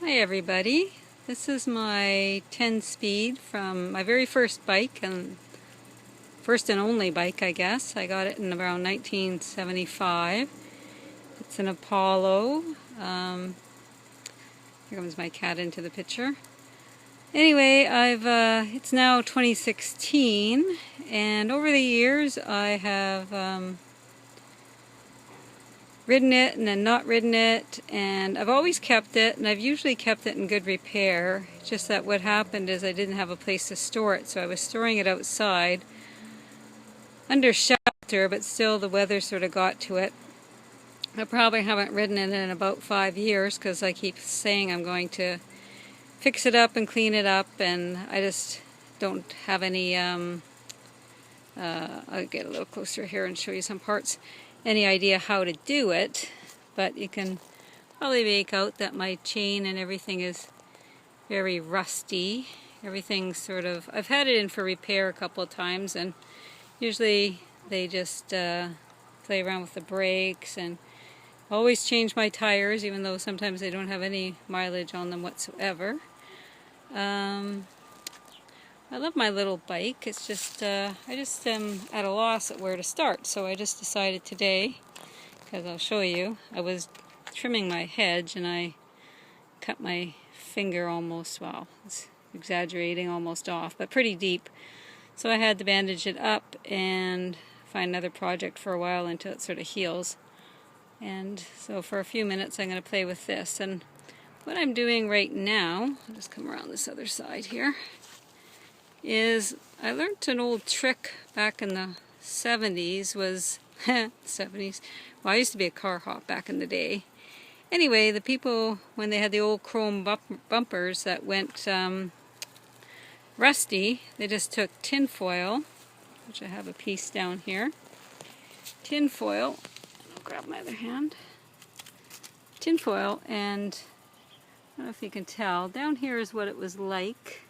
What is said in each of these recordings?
Hi everybody, this is my 10-speed from my very first bike, and first and only bike I guess. I got it in around 1975. It's an Apollo. Here comes my cat into the picture. Anyway, it's now 2016, and over the years I have ridden it and then not ridden it, and I've always kept it, and I've usually kept it in good repair. Just that what happened is I didn't have a place to store it, so I was storing it outside under shelter, but still the weather sort of got to it. I probably haven't ridden it in about 5 years because I keep saying I'm going to fix it up and clean it up, and I just don't have any I'll get a little closer here and show you some parts. Any idea how to do it, but you can probably make out that my chain and everything is very rusty. Everything's sort of, I've had it in for repair a couple of times, and usually they just play around with the brakes, and always change my tires, even though sometimes they don't have any mileage on them whatsoever. I love my little bike. It's just, I just am at a loss at where to start. So I just decided today, because I'll show you, I was trimming my hedge and I cut my finger almost, well, it's exaggerating, almost off, but pretty deep. So I had to bandage it up and find another project for a while until it sort of heals. And so for a few minutes I'm going to play with this. And what I'm doing right now, I'll just come around this other side here, is I learned an old trick back in the 70s, was 70s. Well, I used to be a car hop back in the day. Anyway, the people, when they had the old chrome bumpers that went rusty, they just took tin foil, which I have a piece down here. Tin foil, I'll grab my other hand. Tin foil, and I don't know if you can tell, down here is what it was like.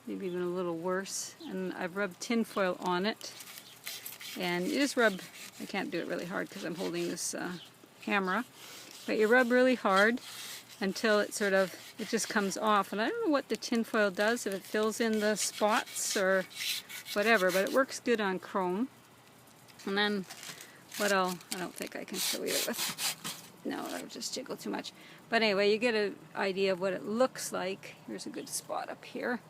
Maybe even a little worse, and I've rubbed tin foil on it, and you just rub, I can't do it really hard because I'm holding this camera, but you rub really hard until it sort of, it just comes off, and I don't know what the tin foil does, if it fills in the spots or whatever, but it works good on chrome. And then what I don't think I can show you with, no, that would just jiggle too much, but anyway, you get an idea of what it looks like. Here's a good spot up here.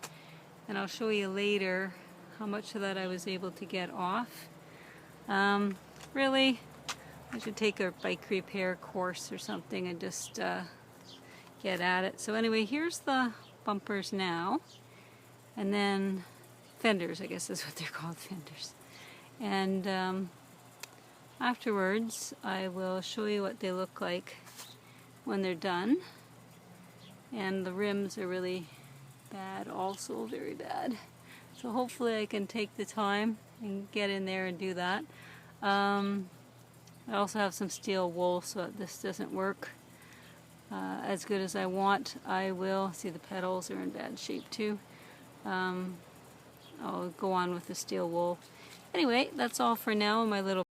And I'll show you later how much of that I was able to get off. Really, I should take a bike repair course or something and just get at it. So anyway, here's the bumpers now. And then fenders, I guess is what they're called, fenders. And afterwards, I will show you what they look like when they're done. And the rims are really bad, also very bad, so hopefully I can take the time and get in there and do that. I also have some steel wool, so that this doesn't work as good as I want. I will see the pedals are in bad shape too. I'll go on with the steel wool. Anyway, that's all for now in my little